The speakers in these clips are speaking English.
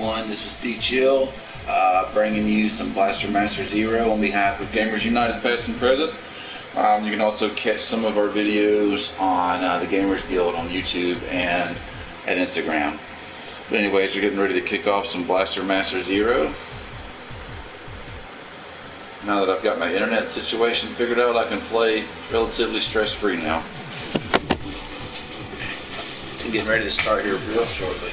everyone, this is D-Chill, bringing you some Blaster Master Zero on behalf of Gamers United past and present. You can also catch some of our videos on the Gamers Guild on YouTube and at Instagram. But anyways, we're getting ready to kick off some Blaster Master Zero. Now that I've got my internet situation figured out, I can play relatively stress-free now. I'm getting ready to start here real shortly.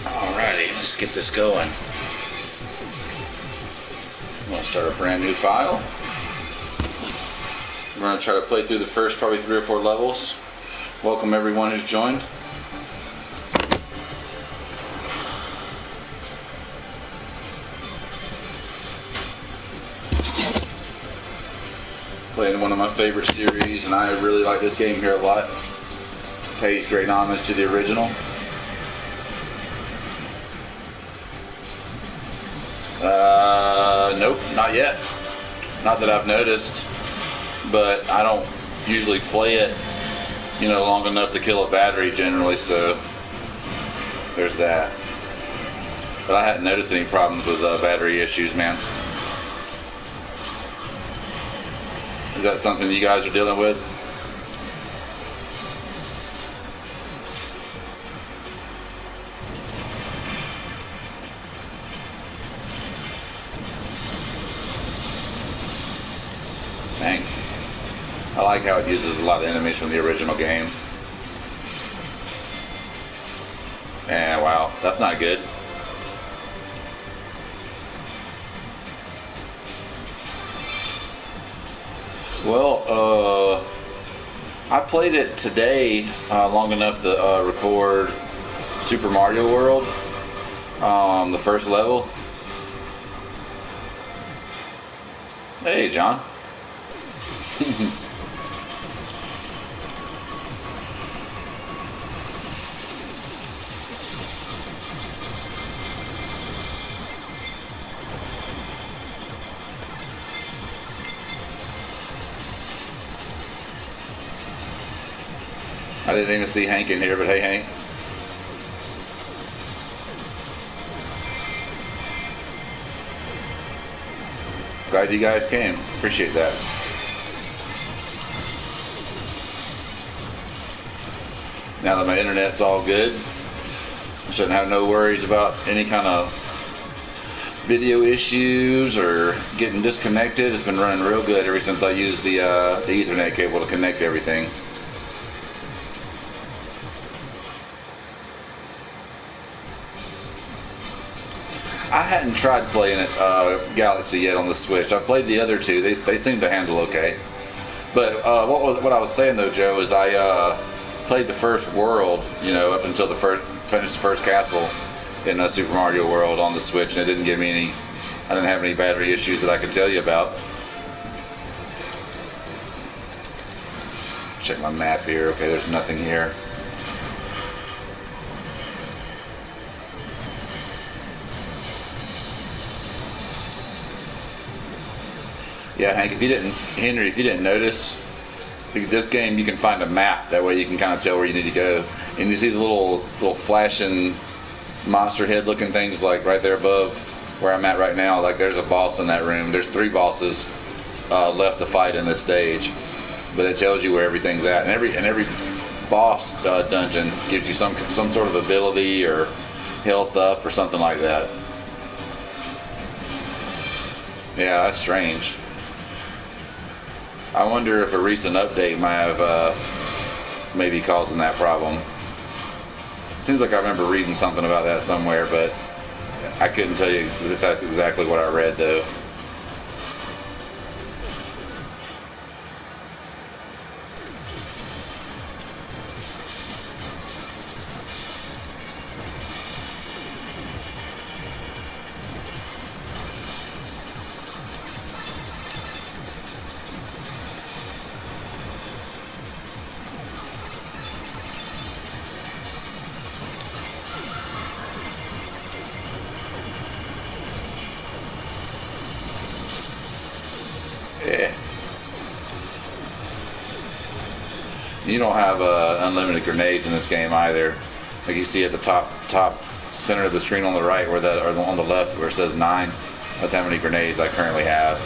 Alrighty, let's get this going. I'm going to start a brand new file. We're going to try to play through the first probably 3 or 4 levels. Welcome everyone who's joined. Playing one of my favorite series, and I really like this game here a lot. Pays great homage to the original. Nope, not yet. Not that I've noticed, but I don't usually play it, long enough to kill a battery generally, so there's that. But I hadn't noticed any problems with battery issues, man. Is that something you guys are dealing with? Dang. I like how it uses a lot of enemies from the original game. And wow, that's not good. Well, I played it today long enough to record Super Mario World, the first level. Hey, John. I didn't even see Hank in here, but hey, Hank. Glad you guys came. Appreciate that. Now that my internet's all good, I shouldn't have no worries about any kind of video issues or getting disconnected. It's been running real good ever since I used the Ethernet cable to connect everything. I hadn't tried playing it Galaxy yet on the Switch. I've played the other two. They seem to handle okay. But what I was saying though, Joe, is I played the first world, up until finished the first castle in Super Mario World on the Switch, and it didn't give me any. I didn't have any battery issues that I could tell you about. Check my map here. Okay, there's nothing here. Yeah, Hank, if you didn't notice, this game you can find a map. That way you can kind of tell where you need to go. And you see the little flashing monster head looking things like right there above where I'm at right now. Like there's a boss in that room. There's 3 bosses left to fight in this stage, but it tells you where everything's at. And every boss dungeon gives you some sort of ability or health up or something like that. Yeah, that's strange. I wonder if a recent update might have maybe causing that problem. Seems like I remember reading something about that somewhere, but I couldn't tell you if that's exactly what I read though. Yeah. You don't have unlimited grenades in this game either. Like you see at the top center of the screen on the right, or on the left where it says 9. That's how many grenades I currently have.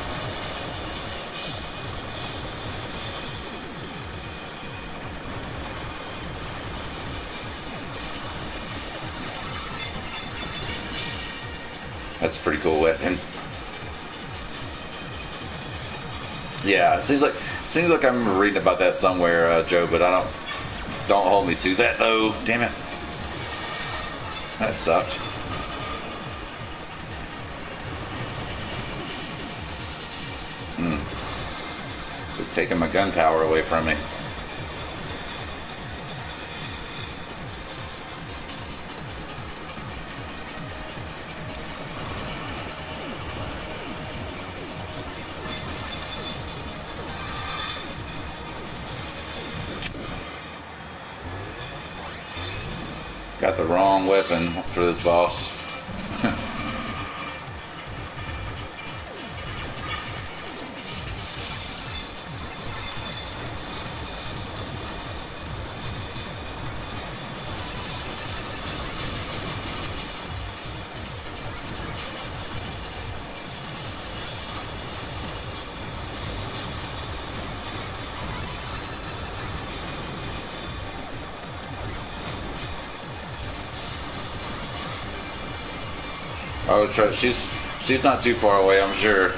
That's a pretty cool weapon. Yeah, it seems like I remember reading about that somewhere, Joe, but don't hold me to that though. Damn it. That sucked. Just taking my gun power away from me. Got the wrong weapon for this boss. Oh, she's not too far away, I'm sure.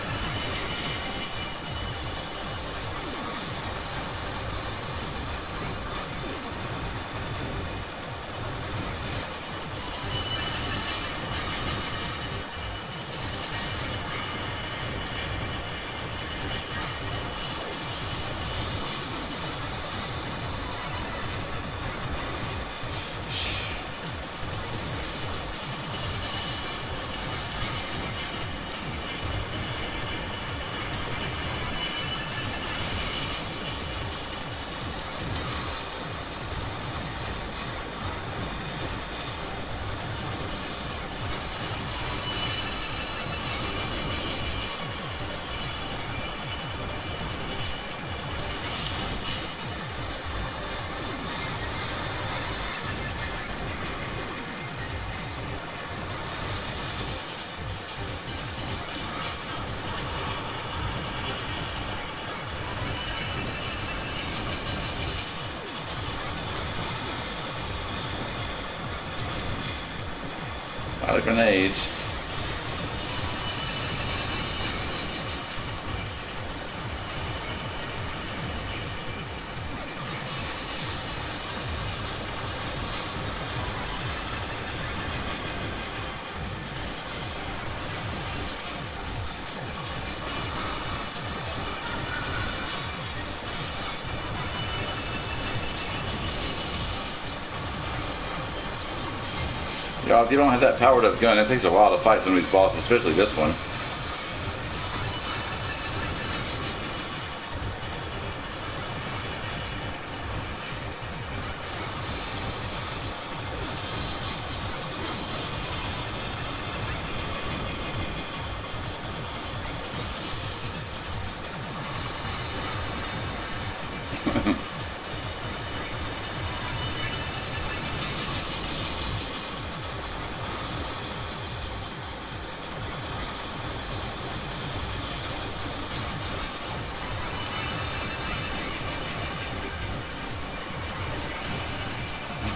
A lot of grenades. Yeah, if you don't have that powered up gun, it takes a while to fight some of these bosses, especially this one.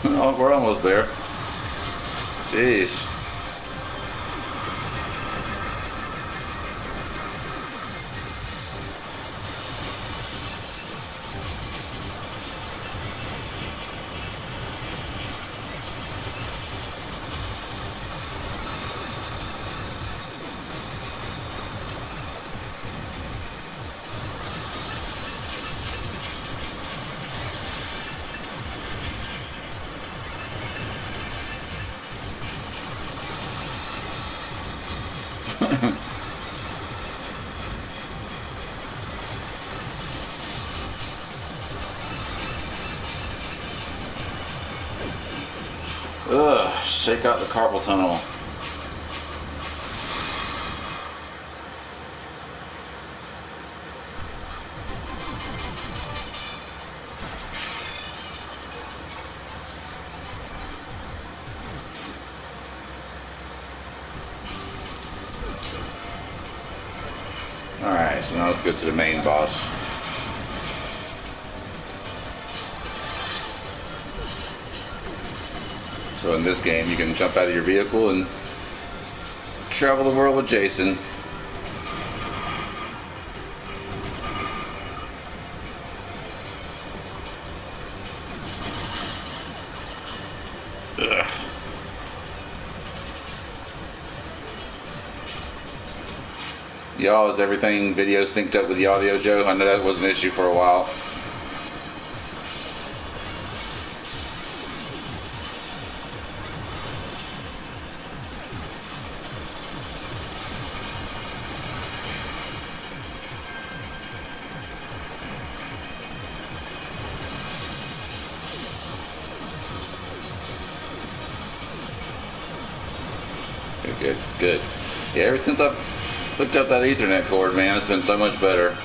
Oh, we're almost there. Jeez. Ugh, shake out the carpal tunnel. Alright, so now let's go to the main boss. So in this game, you can jump out of your vehicle and travel the world with Jason. Ugh. Y'all, is everything video synced up with the audio, Joe? I know that was an issue for a while. Good, good. Yeah, ever since I've hooked up that Ethernet cord, man, it's been so much better.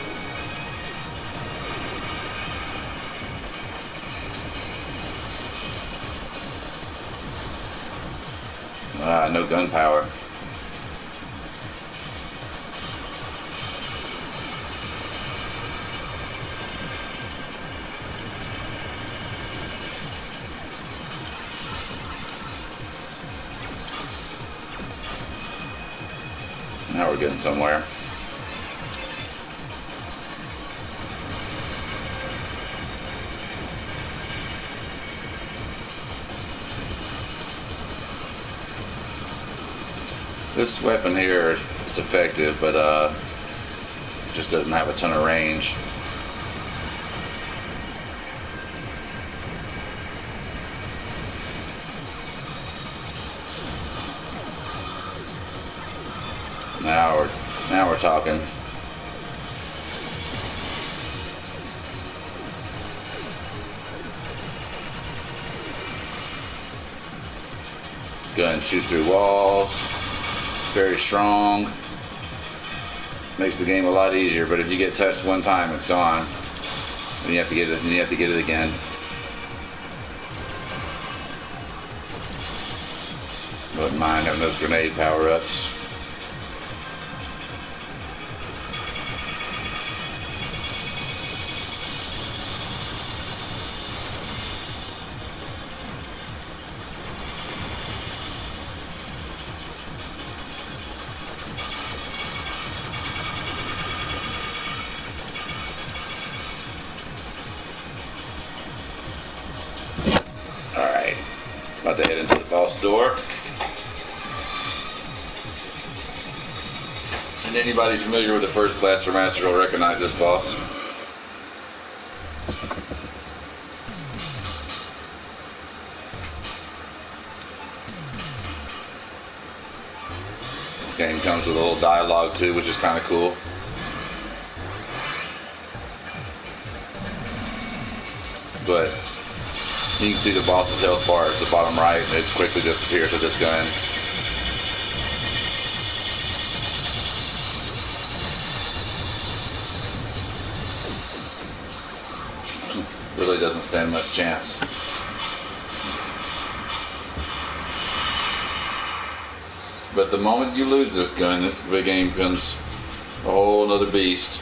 No gunpowder. Now we're getting somewhere. This weapon here is effective, but it just doesn't have a ton of range. Now we're talking. Gun shoots through walls. Very strong. Makes the game a lot easier, but if you get touched one time, it's gone. And you have to get it, and you have to get it again. Wouldn't mind having those grenade power-ups. About to head into the boss door. And anybody familiar with the first Blaster Master will recognize this boss. This game comes with a little dialogue too, which is kind of cool. But you can see the boss's health bar at the bottom right, and it quickly disappears with this gun. Really doesn't stand much chance. But the moment you lose this gun, this big game becomes a whole other beast.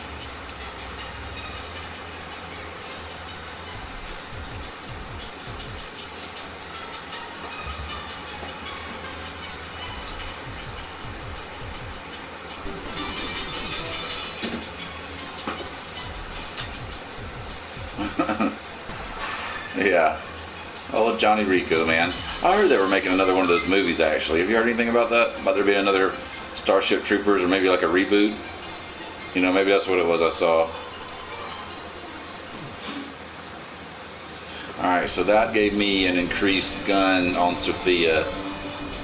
Yeah. Oh, Johnny Rico, man. I heard they were making another one of those movies, actually. Have you heard anything about that? About there being another Starship Troopers, or maybe like a reboot? You know, maybe that's what it was I saw. Alright, so that gave me an increased gun on Sophia,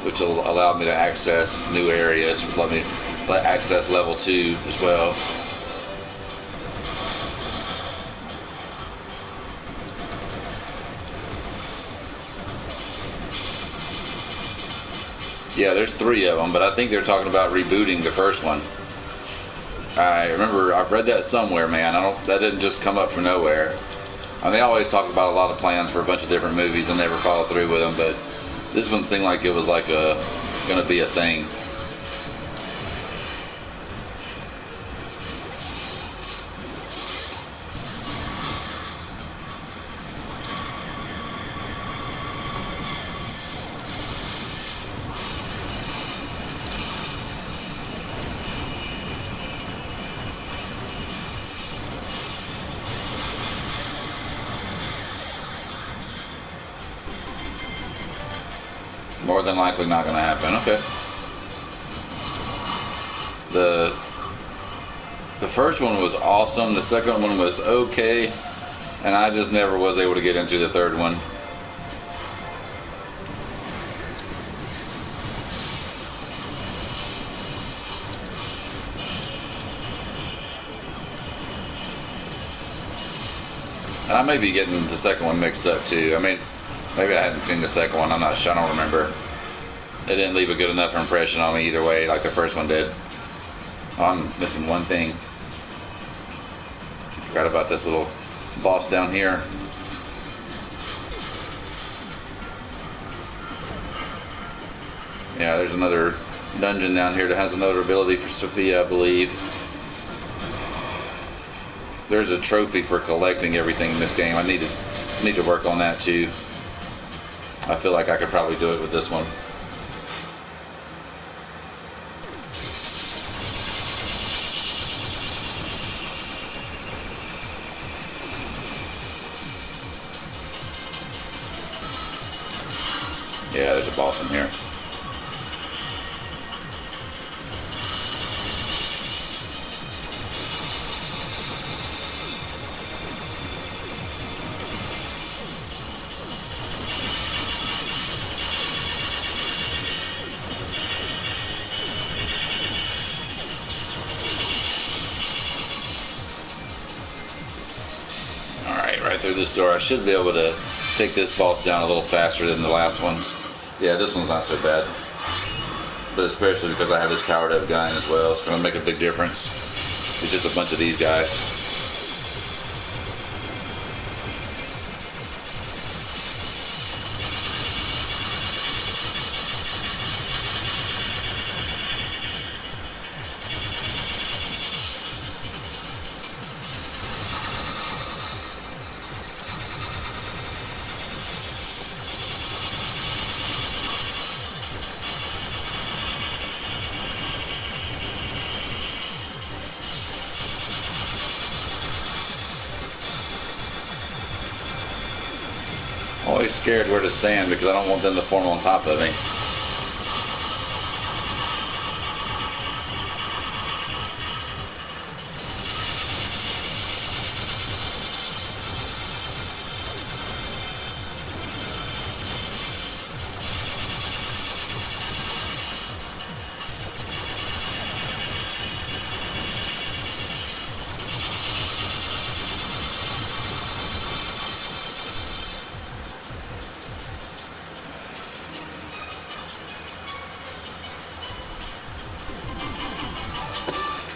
which will allow me to access new areas, let me access level 2 as well. Yeah, there's 3 of them, but I think they're talking about rebooting the first one. I remember I've read that somewhere, man. That didn't just come up from nowhere. I mean, they always talk about a lot of plans for a bunch of different movies and never follow through with them, but this one seemed like it was like gonna be a thing. more than likely not going to happen. Okay. The first one was awesome. The second one was okay, and I just never was able to get into the third one. And I may be getting the second one mixed up too. I mean, maybe I hadn't seen the second one. I'm not sure. I don't remember. It didn't leave a good enough impression on me either way, like the first one did. Oh, I'm missing one thing. Forgot about this little boss down here. Yeah, there's another dungeon down here that has another ability for Sophia, I believe. There's a trophy for collecting everything in this game. I need to work on that too. I feel like I could probably do it with this one. Yeah, there's a boss in here. Right through this door. I should be able to take this boss down a little faster than the last ones. Yeah, this one's not so bad. But especially because I have this powered up gun as well, it's going to make a big difference. It's just a bunch of these guys. Always scared where to stand because I don't want them to form on top of me.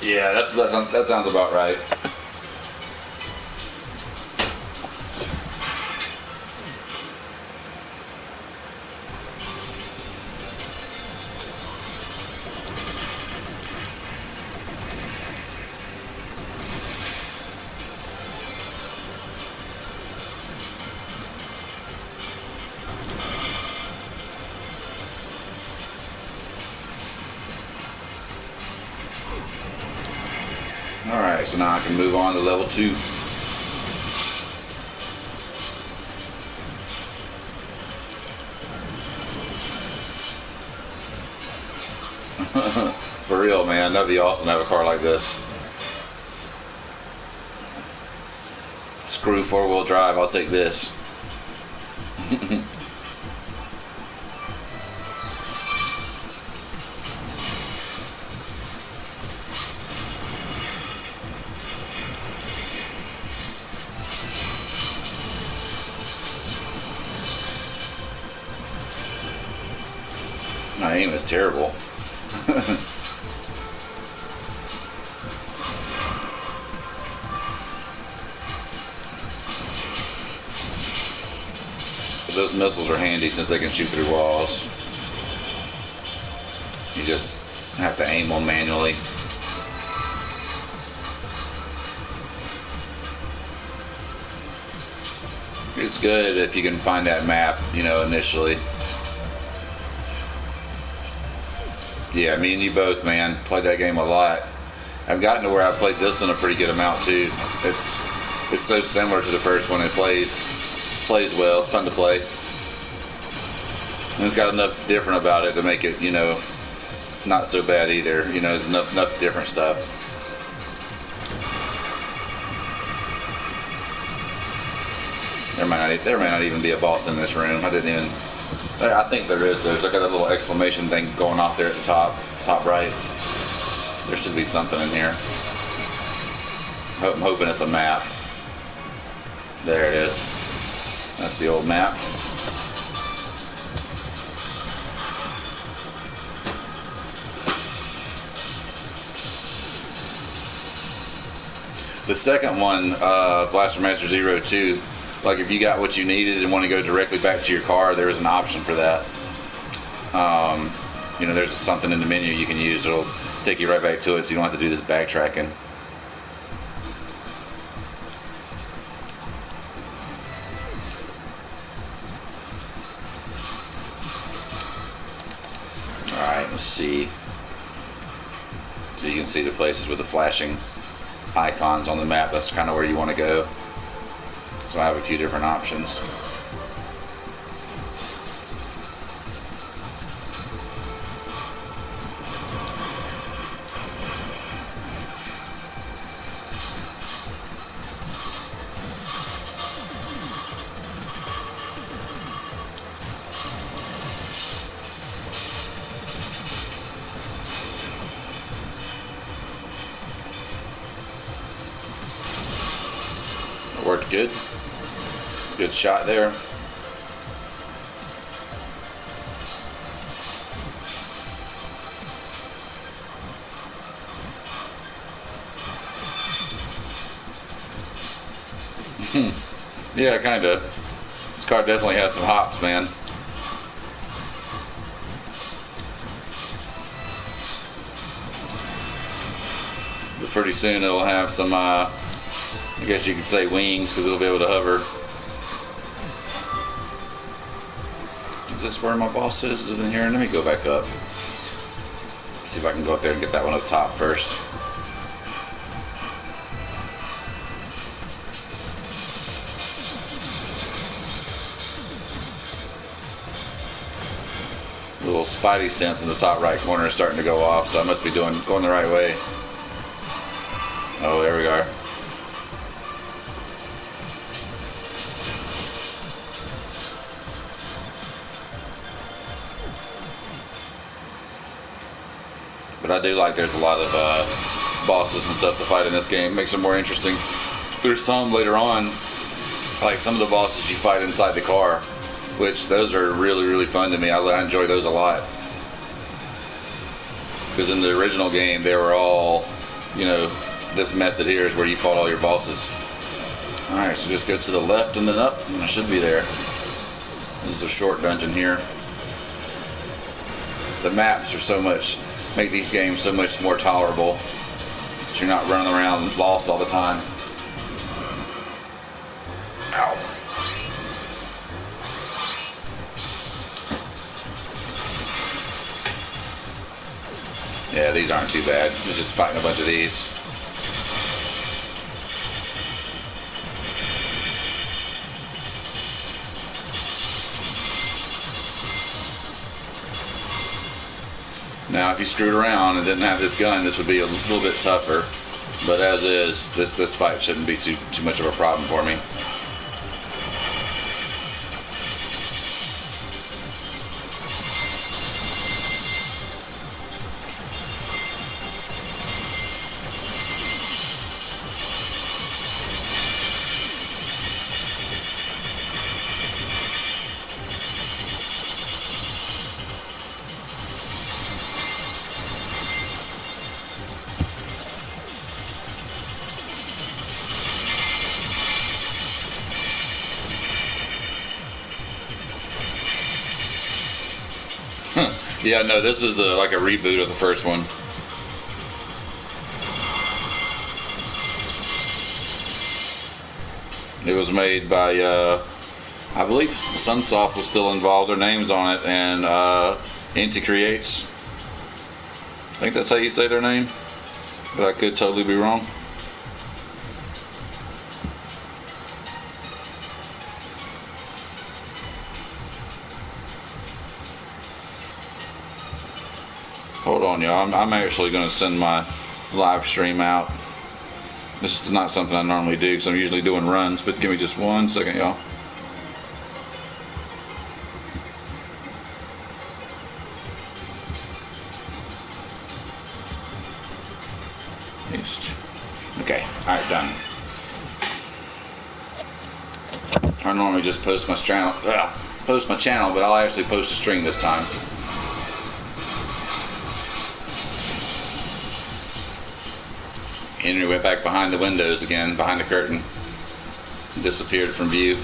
Yeah, that sounds about right. Alright, so now I can move on to level 2. For real, man, that'd be awesome to have a car like this. Screw 4-wheel drive, I'll take this. My aim is terrible. But those missiles are handy since they can shoot through walls. You just have to aim them manually. It's good if you can find that map, you know, initially. Yeah, me and you both, man. Played that game a lot. I've gotten to where I played this one a pretty good amount too. It's so similar to the first one. It plays well. It's fun to play. And it's got enough different about it to make it, you know, not so bad either. You know, there's enough different stuff. There may not even be a boss in this room. I think there is. There's like a little exclamation thing going off there at the top right. There should be something in here. I'm hoping it's a map. There it is. That's the old map. The second one, Blaster Master Zero 2, like if you got what you needed and want to go directly back to your car, there is an option for that. You know, there's something in the menu you can use. It'll take you right back to it, so you don't have to do this backtracking. Alright, let's see. So you can see the places with the flashing icons on the map. That's kind of where you want to go. So I have a few different options. Worked good. Good shot there. Yeah, kinda. This car definitely has some hops, man. But pretty soon it'll have some I guess you could say wings, because it'll be able to hover. Is this where my boss is? Is it in here? Let me go back up. See if I can go up there and get that one up top first. The little spidey sense in the top right corner is starting to go off, so I must be going the right way. Oh, there we are. But I do like there's a lot of bosses and stuff to fight in this game. Makes it more interesting. There's some later on, like some of the bosses you fight inside the car, which those are really, really fun to me. I enjoy those a lot. Because in the original game, they were all, you know, this method here is where you fought all your bosses. Alright, so just go to the left and then up, and I should be there. This is a short dungeon here. The maps are so much, make these games so much more tolerable. That you're not running around lost all the time. Ow. Yeah, these aren't too bad. We're just fighting a bunch of these. Now, if you screwed around and didn't have this gun, this would be a little bit tougher. But as is, this fight shouldn't be too much of a problem for me. Yeah, no, this is like a reboot of the first one. It was made by, I believe Sunsoft was still involved. Their name's on it, and Inti Creates. I think that's how you say their name, but I could totally be wrong. Hold on, y'all. I'm actually going to send my live stream out. This is not something I normally do because I'm usually doing runs, but give me just 1 second, y'all. Okay, alright, done. I normally just post my channel, but I'll actually post a stream this time. Henry went back behind the windows again, behind the curtain. Disappeared from view.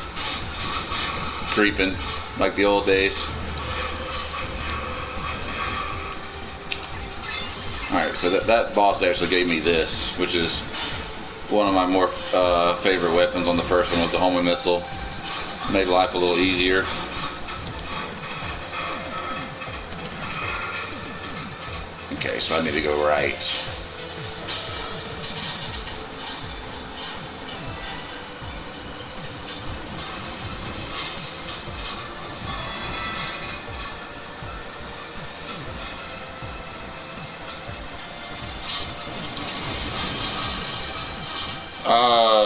Creeping, like the old days. Alright, so that boss actually gave me this, which is one of my more favorite weapons. On the first one was the homing missile. Made life a little easier. Okay, so I need to go right.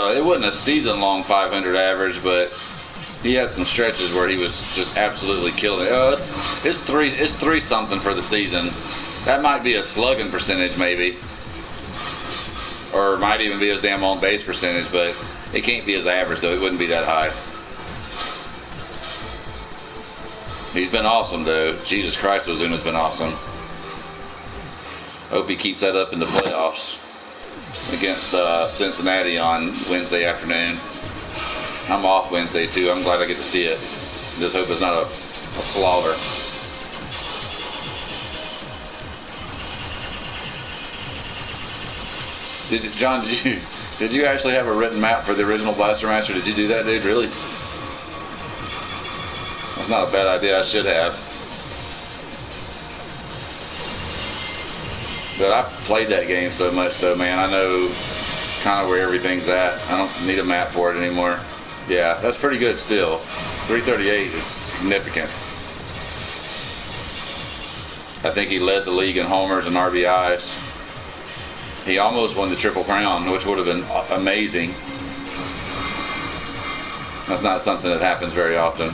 It wasn't a season-long 500 average, but he had some stretches where he was just absolutely killing it. It's three something for the season. That might be a slugging percentage, maybe, or it might even be his damn on base percentage. But it can't be his average, though. It wouldn't be that high. He's been awesome, though. Jesus Christ, Ozuna's been awesome. Hope he keeps that up in the playoffs against Cincinnati on Wednesday afternoon. I'm off Wednesday too. I'm glad I get to see it. Just hope it's not a slaughter. John, did you actually have a written map for the original Blaster Master? Did you do that, dude? Really? That's not a bad idea. I should have. But I played that game so much, though, man. I know kind of where everything's at. I don't need a map for it anymore. Yeah, that's pretty good still. 338 is significant. I think he led the league in homers and RBIs. He almost won the Triple Crown, which would have been amazing. That's not something that happens very often.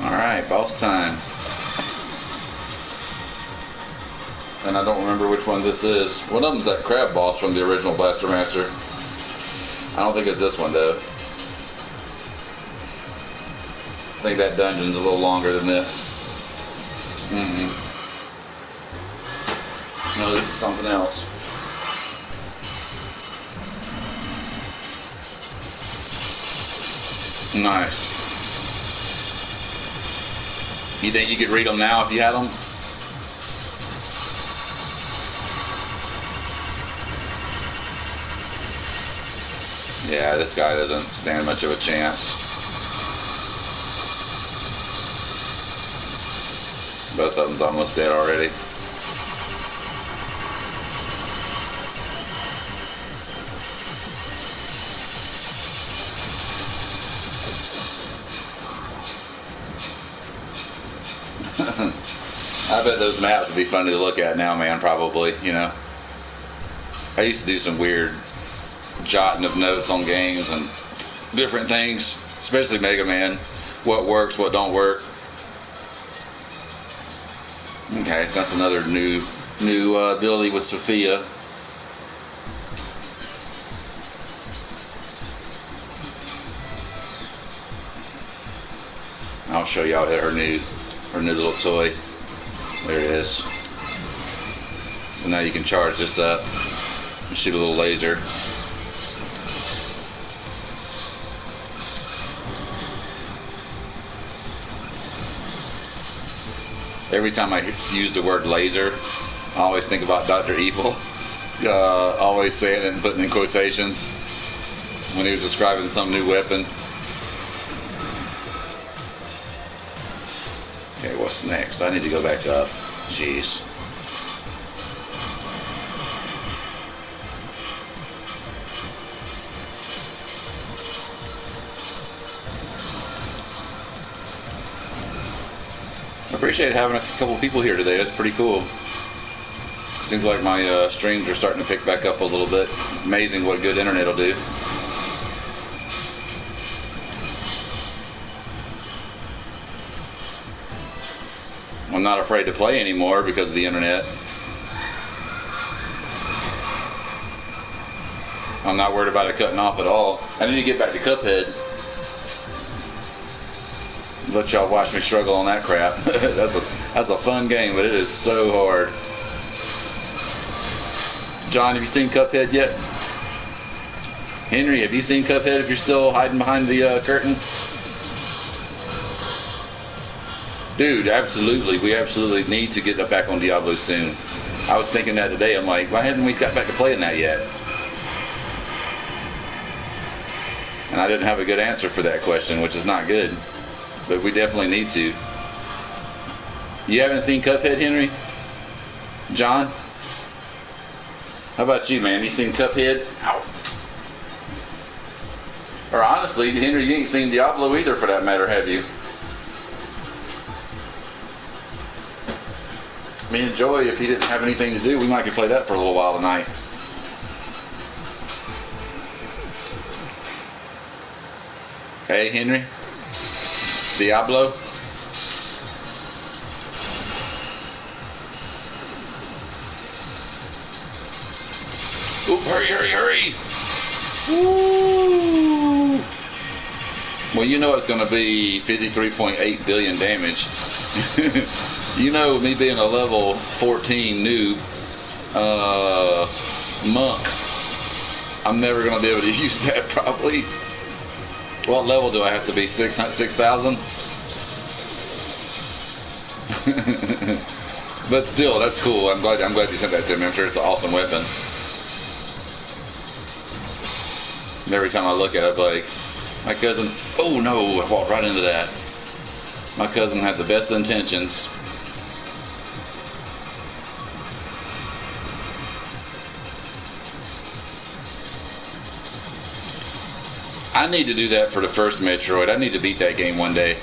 Alright, boss time. And I don't remember which one this is. One of them's that crab boss from the original Blaster Master. I don't think it's this one, though. I think that dungeon's a little longer than this. No, this is something else. Nice. You think you could read them now if you had them? Yeah, this guy doesn't stand much of a chance. Both of them's almost dead already. I bet those maps would be funny to look at now, man, probably, you know. I used to do some weird jotting of notes on games and different things, especially Mega Man. What works, what don't work. Okay, so that's another new ability with Sophia. I'll show y'all her new little toy. There it is. So now you can charge this up and shoot a little laser. Every time I use the word laser, I always think about Dr. Evil. Always saying it and putting in quotations when he was describing some new weapon. Okay, what's next? I need to go back up. Jeez. I appreciate having a couple people here today. That's pretty cool. Seems like my streams are starting to pick back up a little bit. Amazing what good internet will do. I'm not afraid to play anymore because of the internet. I'm not worried about it cutting off at all. I need to get back to Cuphead. Let y'all watch me struggle on that crap. That's a fun game, but it is so hard. John, have you seen Cuphead yet? Henry, have you seen Cuphead if you're still hiding behind the curtain? Dude, absolutely. We absolutely need to get back on Diablo soon. I was thinking that today. I'm like, why haven't we got back to playing that yet? And I didn't have a good answer for that question, which is not good. But we definitely need to. You haven't seen Cuphead, Henry? John? How about you, man? You seen Cuphead? Ow. Or honestly, Henry, you ain't seen Diablo either for that matter, have you? Me and Joy, if he didn't have anything to do, we might could play that for a little while tonight. Hey, Henry? Diablo? Oop, hurry, hurry, hurry! Woo! Well, you know it's going to be 53.8 billion damage. You know, me being a level 14 noob monk, I'm never going to be able to use that probably. What level do I have to be? 6,000? But still, that's cool. I'm glad you sent that to me. I'm sure it's an awesome weapon. And every time I look at it, I'm like, my cousin, oh no, I walked right into that. My cousin had the best intentions. I need to do that for the first Metroid. I need to beat that game one day.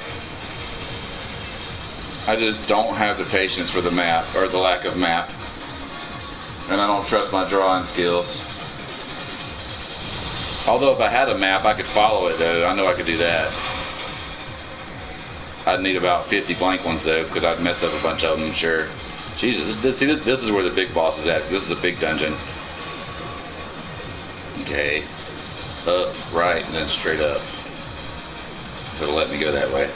I just don't have the patience for the map, or the lack of map. And I don't trust my drawing skills. Although if I had a map, I could follow it though. I know I could do that. I'd need about 50 blank ones though, because I'd mess up a bunch of them, I'm sure. Jesus, this is where the big boss is at. This is a big dungeon. Okay. Up, right, and then straight up. It'll let me go that way.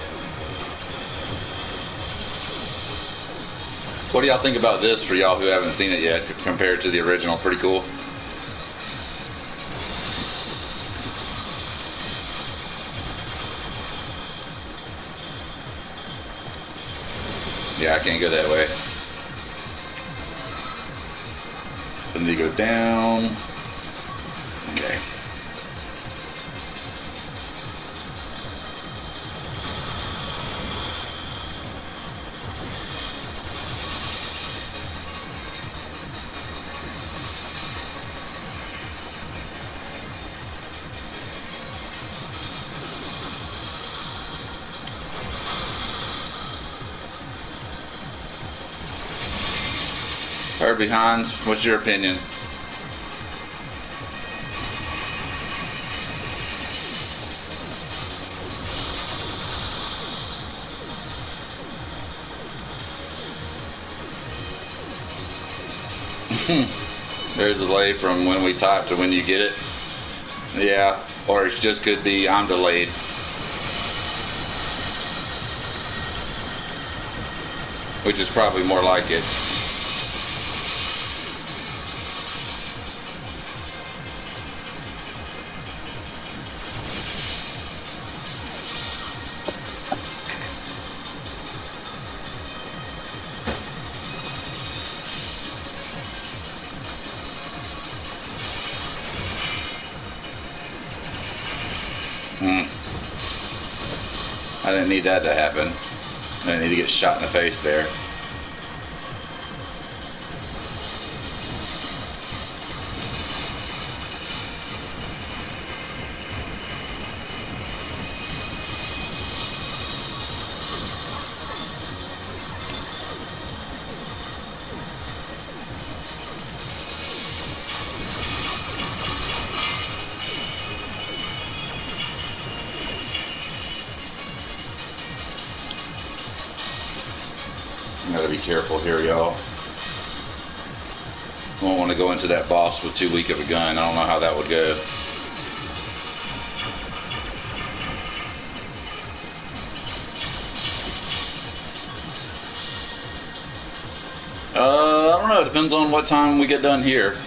What do y'all think about this for y'all who haven't seen it yet compared to the original? Pretty cool. Yeah, I can't go that way. So I need to go down. Okay. Herbie Hans, what's your opinion? There's a delay from when we type to when you get it. Yeah, or it just could be I'm delayed. Which is probably more like it. I didn't need that to happen. I didn't need to get shot in the face there. Gotta be careful here, y'all. Won't want to go into that boss with too weak of a gun. I don't know how that would go. I don't know. It depends on what time we get done here.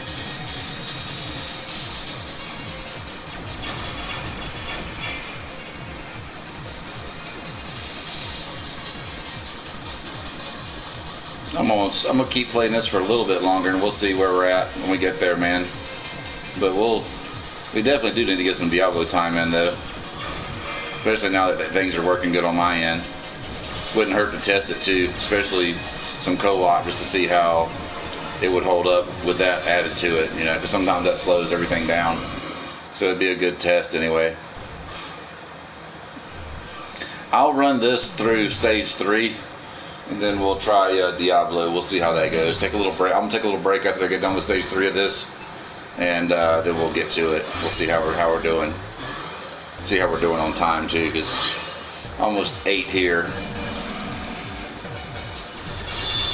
I'm gonna keep playing this for a little bit longer, and we'll see where we're at when we get there, man. But we definitely do need to get some Diablo time in, though. Especially now that things are working good on my end. Wouldn't hurt to test it too, especially some co-op, just to see how it would hold up with that added to it. You know, because sometimes that slows everything down. So it'd be a good test anyway. I'll run this through stage 3. And then we'll try Diablo. We'll see how that goes. Take a little break. I'm gonna take a little break after I get done with stage 3 of this, and then we'll get to it. We'll see how we're doing. See how we're doing on time too, because almost 8 here.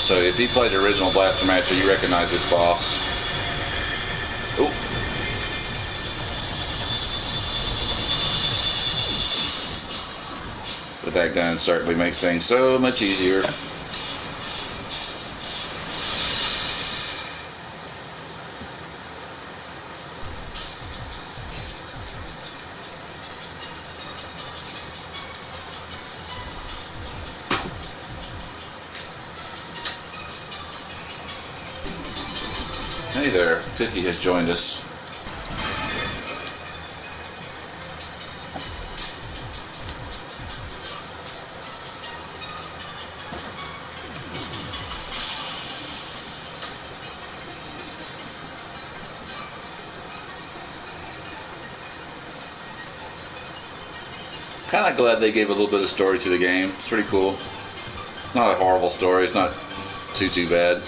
So if you played the original Blaster Master, you recognize this boss. Ooh. But that gun certainly makes things so much easier. Hey there, Cookie has joined us. Kind of glad they gave a little bit of story to the game. It's pretty cool. It's not a horrible story. It's not too bad,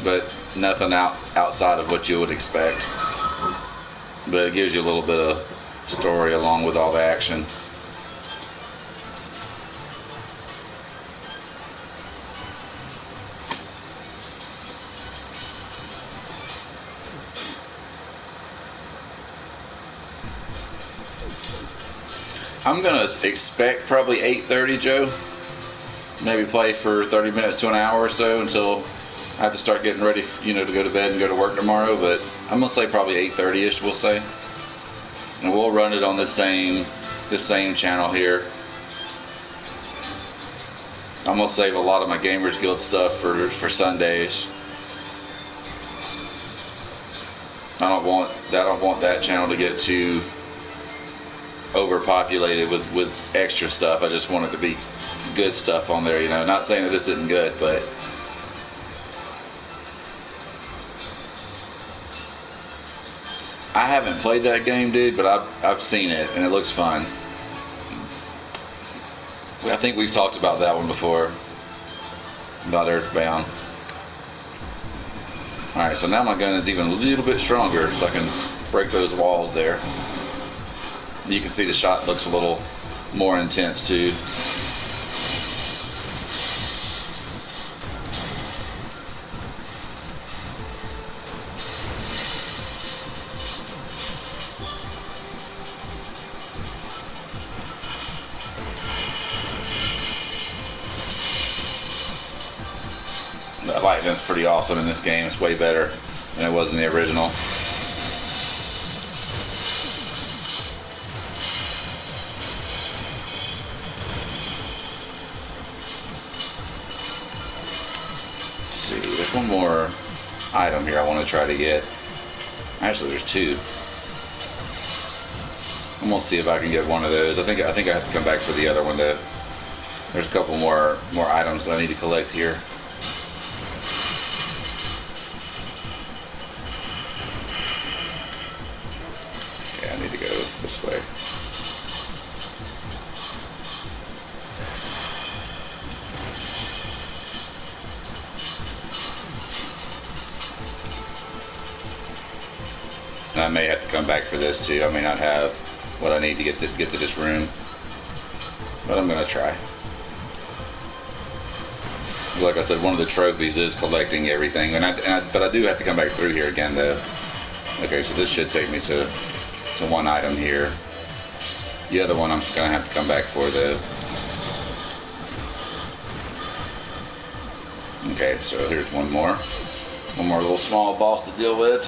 but nothing outside of what you would expect. But it gives you a little bit of story along with all the action. I'm gonna expect probably 8:30, Joe. Maybe play for 30 minutes to an hour or so until I have to start getting ready, to go to bed and go to work tomorrow. But I'm gonna say probably 8:30ish. We'll say, and we'll run it on the same channel here. I'm gonna save a lot of my Gamers Guild stuff for Sundays. I don't want that channel to get too overpopulated with extra stuff. I just want it to be good stuff on there, not saying that this isn't good, but I haven't played that game, dude, but I've seen it and it looks fun. I think we've talked about that one before, about Earthbound. Alright, so now my gun is even a little bit stronger, so I can break those walls there. You can see the shot looks a little more intense too. The lightning's pretty awesome in this game. It's way better than it was in the original. There's one more item here I want to try to get. Actually, there's 2. I'm gonna see if I can get one of those. I think I have to come back for the other one though. There's a couple more items that I need to collect here. Yeah, I need to go this way. And I may have to come back for this too. I may not have what I need to get to this room, but I'm gonna try. like I said, one of the trophies is collecting everything, but I do have to come back through here again though. Okay, so this should take me to one item here. The other one I'm gonna have to come back for though. Okay, so here's one more little small boss to deal with.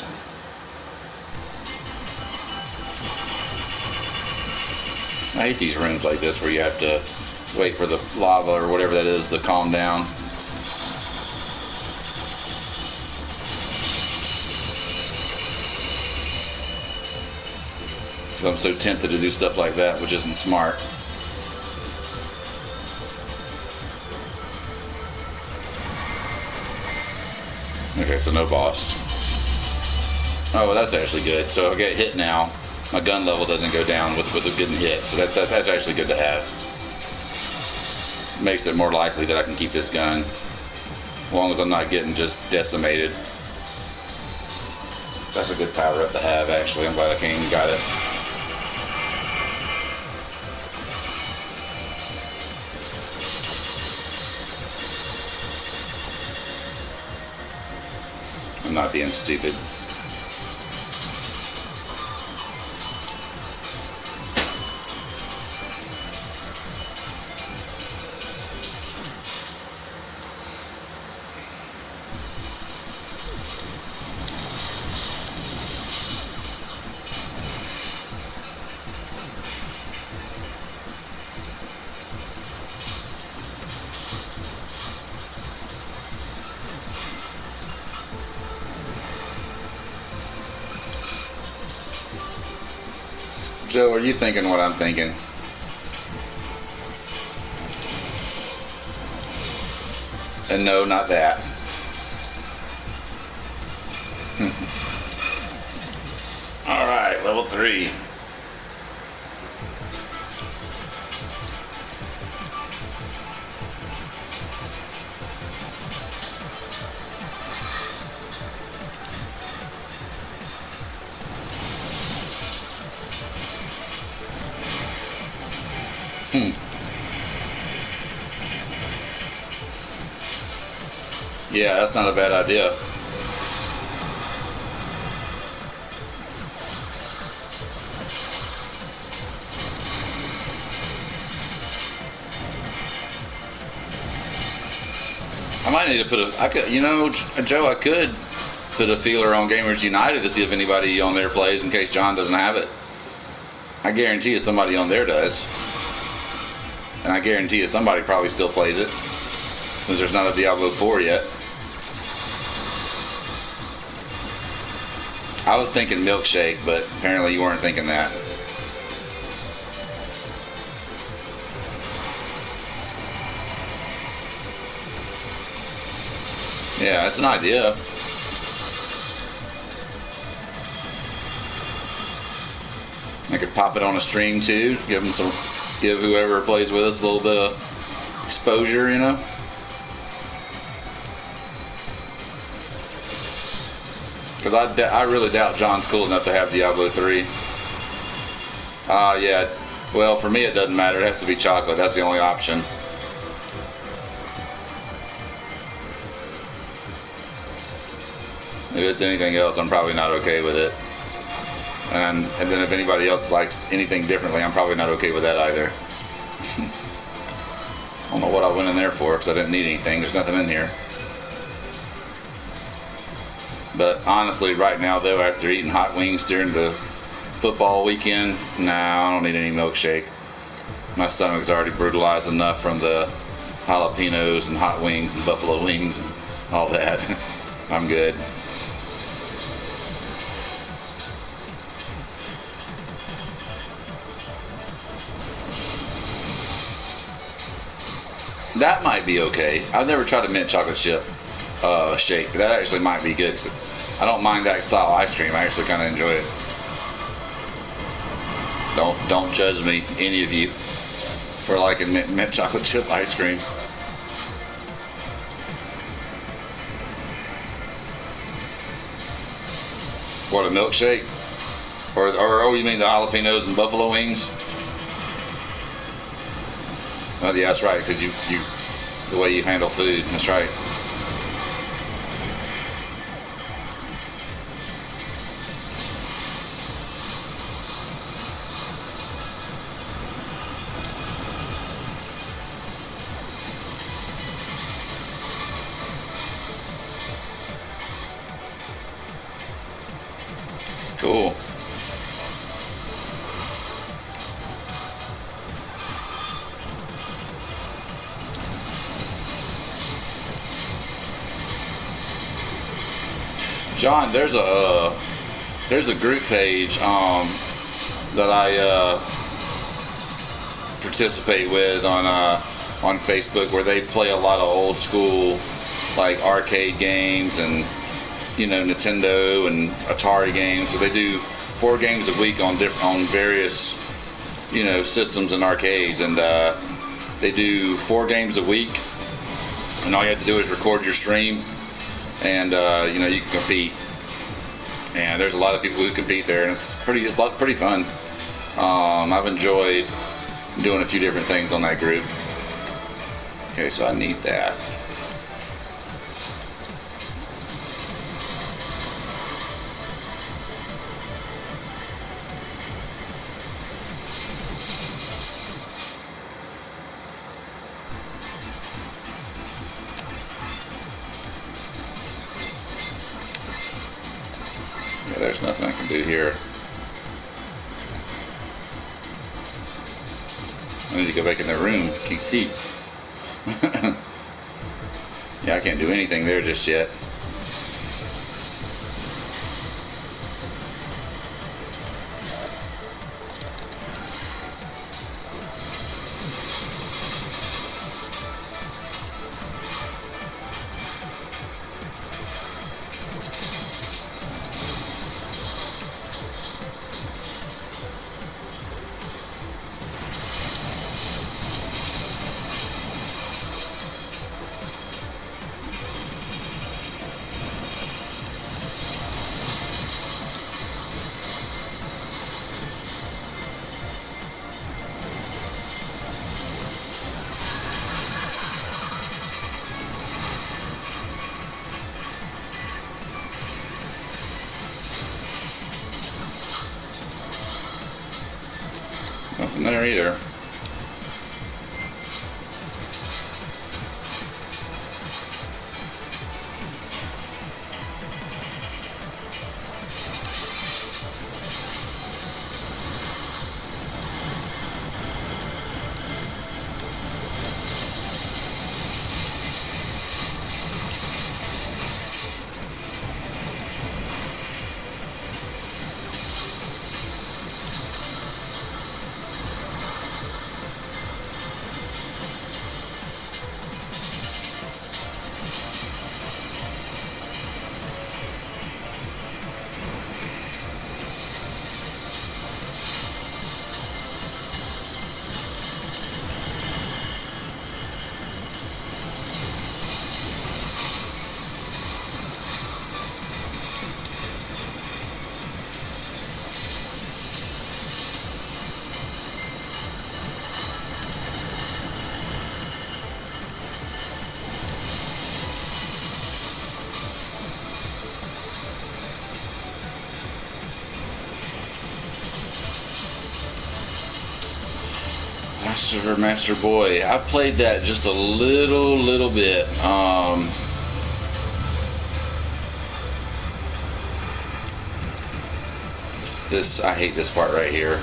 I hate these rooms like this where you have to wait for the lava or whatever that is to calm down. Because I'm so tempted to do stuff like that, which isn't smart. Okay, so no boss. Oh, well, that's actually good. So I get hit now. My gun level doesn't go down with getting hit, so that's actually good to have. Makes it more likely that I can keep this gun, as long as I'm not getting just decimated. That's a good power up to have, actually. I'm glad I came and got it. I'm not being stupid. Joe, are you thinking what I'm thinking? And no, not that. All right, level 3. Yeah, that's not a bad idea. I might need to put Joe, I could put a feeler on Gamers United to see if anybody on there plays in case John doesn't have it. I guarantee you somebody on there does. And I guarantee you somebody probably still plays it, since there's not a Diablo 4 yet. I was thinking Milkshake, but apparently you weren't thinking that. Yeah, that's an idea. I could pop it on a stream too, give whoever plays with us a little bit of exposure, you know. Because I really doubt John's cool enough to have Diablo 3. Yeah. Well, for me it doesn't matter. It has to be chocolate. That's the only option. If it's anything else, I'm probably not okay with it. And then if anybody else likes anything differently, I'm probably not okay with that either. I don't know what I went in there for, because I didn't need anything. There's nothing in here. But honestly, right now though, after eating hot wings during the football weekend, nah, I don't need any milkshake. My stomach's already brutalized enough from the jalapenos and hot wings and buffalo wings and all that. I'm good. That might be okay. I've never tried a mint chocolate chip shake. That actually might be good. I don't mind that style ice cream. I actually kind of enjoy it. Don't judge me, any of you, for liking mint chocolate chip ice cream. What, a milkshake? Or oh, you mean the jalapenos and buffalo wings? Oh yeah, that's right. Because the way you handle food. That's right. Cool. John, there's a group page that I participate with on Facebook where they play a lot of old school like arcade games and Nintendo and Atari games. So they do 4 games a week on various systems and arcades, and they do 4 games a week, and all you have to do is record your stream, and you can compete. And there's a lot of people who compete there, and it's pretty fun. I've enjoyed doing a few different things on that group. Okay, so I need that. Yeah, there's nothing I can do here. I need to go back in the room. Can you see? Yeah, I can't do anything there just yet. Nothing there either. Master Boy. I played that just a little bit. I hate this part right here.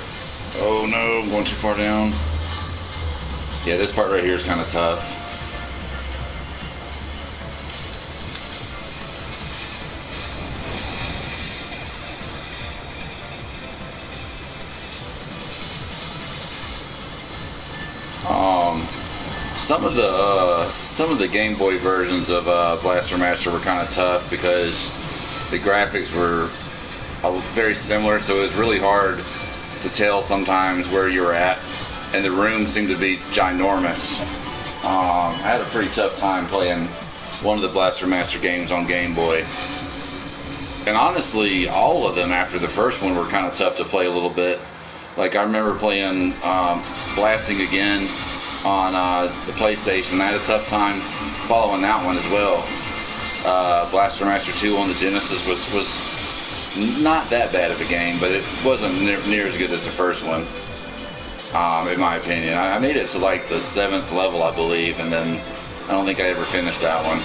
Oh no, I'm going too far down. Yeah, this part right here is kind of tough. Some of the Game Boy versions of Blaster Master were kind of tough because the graphics were very similar, so it was really hard to tell sometimes where you were at, and the room seemed to be ginormous. I had a pretty tough time playing one of the Blaster Master games on Game Boy. And honestly, all of them after the first one were kind of tough to play a little bit. Like I remember playing Blasting Again on the PlayStation. I had a tough time following that one as well. Blaster Master 2 on the Genesis was not that bad of a game, but it wasn't near as good as the first one, in my opinion. I made it to like the 7th level, I believe, and then I don't think I ever finished that one.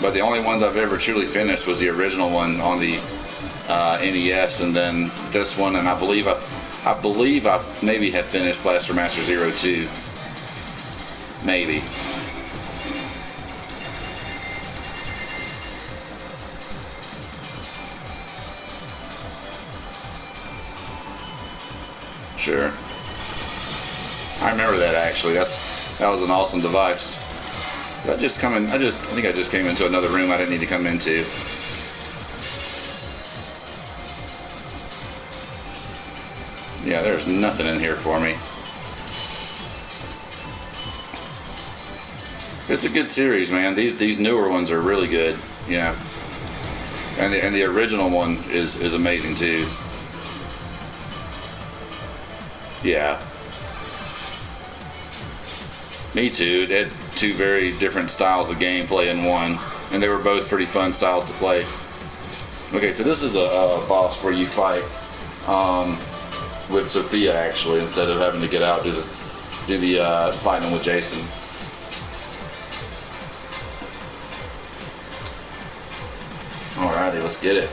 But the only ones I've ever truly finished was the original one on the NES, and then this one, and I believe I maybe had finished Blaster Master Zero 2. Maybe. Sure. I remember that actually. That was an awesome device. I think I just came into another room I didn't need to come into. Yeah, there's nothing in here for me. It's a good series, man. These newer ones are really good. Yeah. And the original one is amazing too. Yeah. Me too. It had two very different styles of gameplay in one, and they were both pretty fun styles to play. Okay, so this is a boss where you fight with Sophia actually, instead of having to get out do the fighting with Jason. Alrighty, let's get it.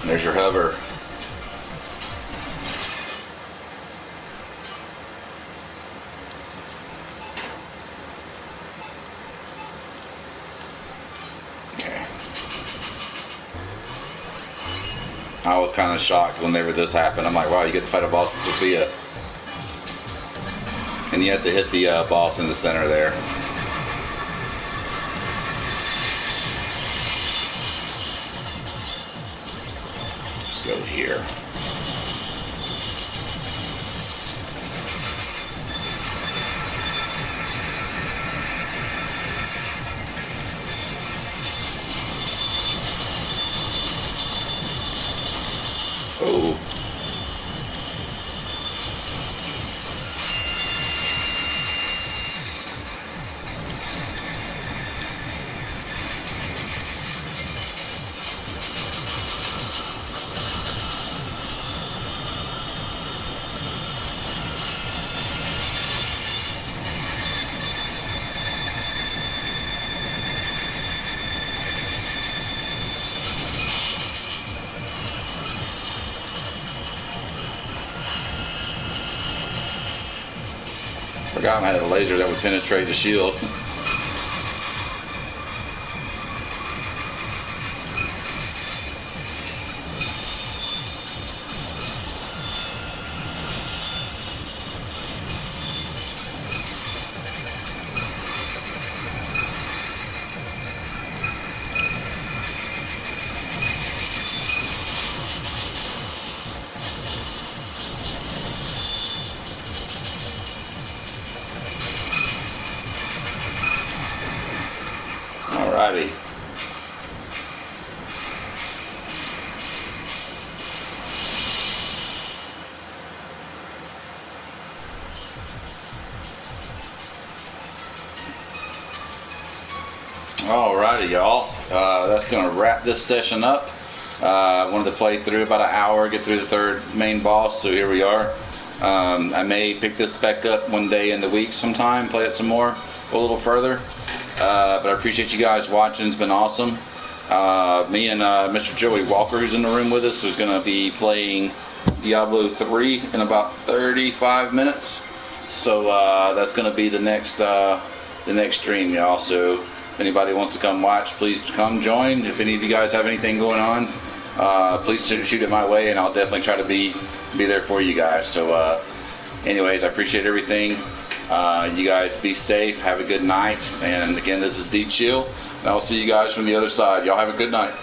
There's your hover. Okay. I was kind of shocked whenever this happened. I'm like, wow, you get to fight a boss with Sophia. And you have to hit the boss in the center there. Let's go here. Oh. Forgot I had a laser that would penetrate the shield. Alrighty. Alrighty, y'all. That's going to wrap this session up. I wanted to play through about an hour, get through the third main boss, so here we are. I may pick this back up one day in the week sometime, play it some more, go a little further. But I appreciate you guys watching. It's been awesome. Me and Mr. Joey Walker, who's in the room with us, is going to be playing Diablo 3 in about 35 minutes. So that's going to be the next stream, y'all. So if anybody wants to come watch, please come join. If any of you guys have anything going on, please shoot it my way, and I'll definitely try to be there for you guys. So anyways, I appreciate everything. You guys be safe, have a good night, and again, this is D Chill, and I'll see you guys from the other side. Y'all have a good night.